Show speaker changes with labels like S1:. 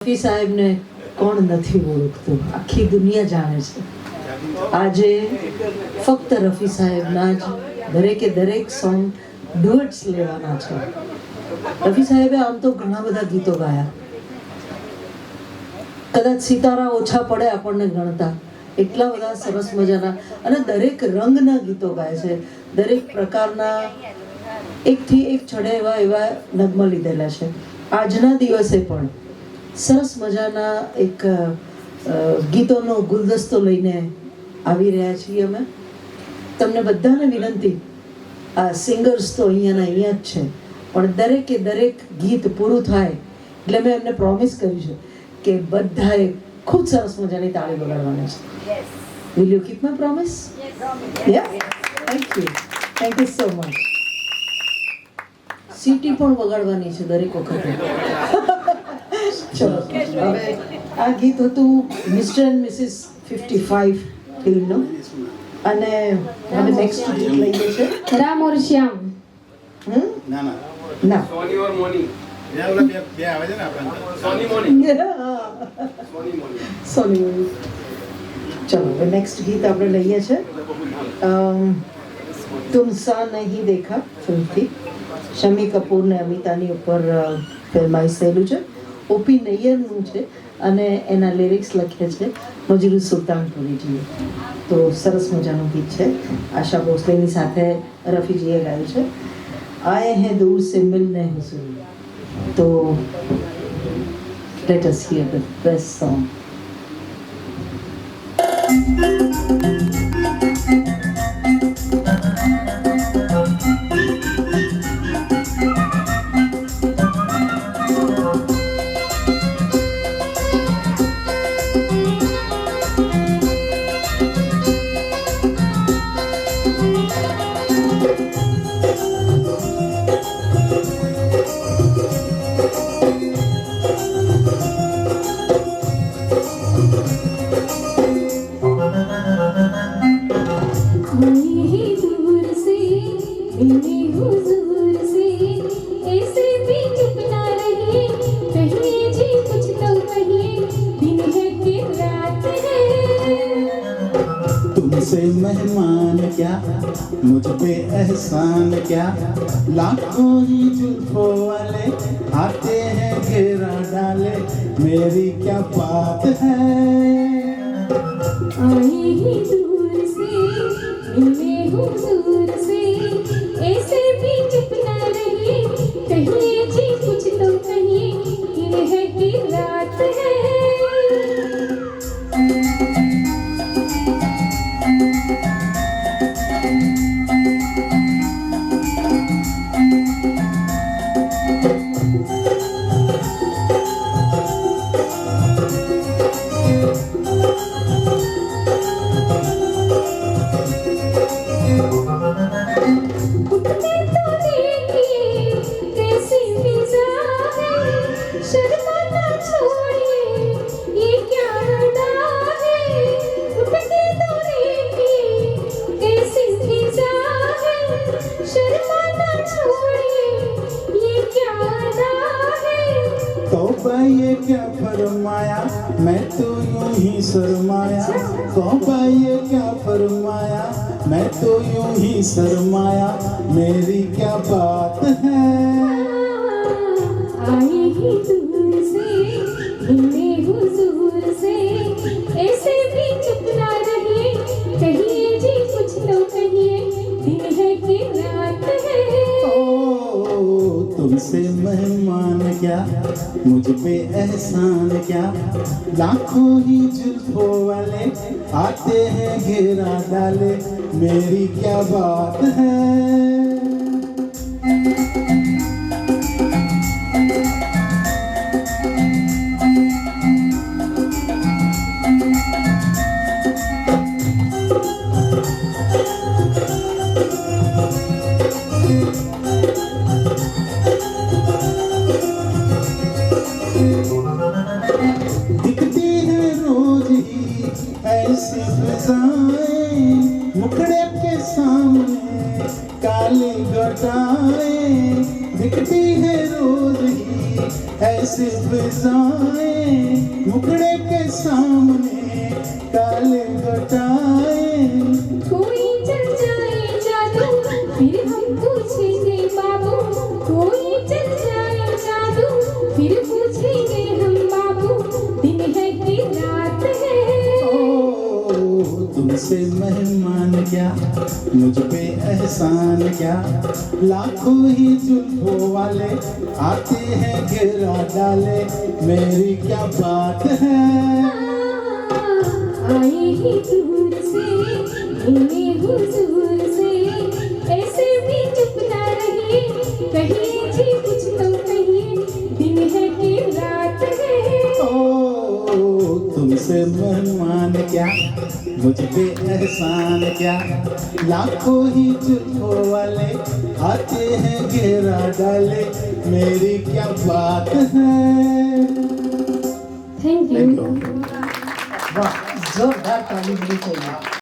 S1: રફી સાહેબને કોણ નથી ઓળખતું, આખી દુનિયા જાણે છે. આજે ફક્ત રફી સાહેબના જ દરેક સોંગ ડુએટ્સ લેવાના છે. રફી સાહેબે આમ તો ઘણા બધા ગીતો ગાયા, કદાચ સિતારા ઓછા પડે આપણને ગણતા, એટલા બધા સરસ મજાના અને દરેક રંગના ગીતો ગાય છે. દરેક પ્રકારના એકથી એક ચડે એવા નગમા લીધેલા છે. આજના દિવસે પણ સરસ મજાના એક ગીતોનો ગુલદસ્તો લઈને આવી રહ્યા છીએ અમે. તમને બધાને વિનંતી, આ સિંગર્સ તો અહીંયા જ છે, પણ દરેક ગીત પૂરું થાય એટલે મેં એમને પ્રોમિસ કર્યું છે કે બધાએ ખૂબ સરસ મજાની તાળી વગાડવાની છે. Will you keep my promise? Yes. Thank you so much. સીટી પણ વગાડવાની છે દરેક વખતે. ચલો, હવે આ ગીત હતું મિસ્ટર એન્ડ મિસિસ 55 ફિલ્મનું, અને હવે નેક્સ્ટ ગીત લઈએ છે
S2: રામ ઓર શ્યામ.
S1: ના
S3: સોની ઓર મોની બે આવે છે ને આપણે સોની મોની
S1: સોની મોની. ચલો, હવે નેક્સ્ટ ગીત આપણે લઈએ છે તુમ સા નહીં દેખા ફિલ્મથી. શમી કપૂર ને અમિતાની ઉપર ફિલ્માઇઝ થયેલું છે. ઓપી નૈયરનું છે અને એના લિરિક્સ લખે છે મજરૂ સુલતાનપુરીજીએ. તો સરસ મજાનું ગીત છે. આશા ભોસલેની સાથે રફીજીએ ગાયું છે. આયે હૈ દૂર સે મિલને હુઝુર. તો let us here the best song.
S4: तुमसे मेहमान क्या, मुझ पे एहसान क्या, लाखों ही जुल्फों वाले आते हैं घेरा डाले, मेरी क्या बात है.
S2: आए ही दूर से मिलने हुजूर से, ऐसे भी चुप ना रहिए, कहिए जी कुछ तो कहिए, दिन है कि रात है.
S4: तौबा ये क्या फरमाया, मैं तो यूं ही शर्माया. तौबा ये क्या फरमाया, मैं तो यूं ही शर्माया, मेरी क्या बात है.
S2: आए ही दूर से मिलने हुजूर से, ऐसे भी चुप ना रहिए, कहिए जी कुछ तो कहिए, दिन है कि रात है.
S4: तुमसे मेहमान क्या, मुझ पे एहसान क्या, लाखों ही जुल्फों वाले आते हैं घेरा डाले, मेरी क्या बात है. दिखती है रोज ही ऐसी फिजाएं, मुखड़े के सामने काली घटाएं. दिखती है रोज ही ऐसी फिजाएं, सामने काले घटाए
S2: कोई चल जाए जादू फिर हम पूछेंगे बाबू, कोई चल जाए जादू फिर पूछेंगे हम बाबू, दिन है कि रात है।
S4: ओ तुमसे मेहमान क्या, मुझ पे एहसान क्या, लाखों ही जुल्फों वाले आते हैं घेरा डाले, मेरी क्या बात है।
S2: आए ही दूर से मिले हुजूर से, ऐसे भी चुप ना रहिए, कहिए जी कुछ तो कहिए, दिन है कि रात है।
S4: ओ तुमसे मेहमान क्या, मुझ पे एहसान क्या, लाखों ही जुल्फों वाले आते हैं घेरा डाले, मेरी क्या बात है।
S2: Thank you.
S1: वाह, जोरदार ताली होनी चाहिए।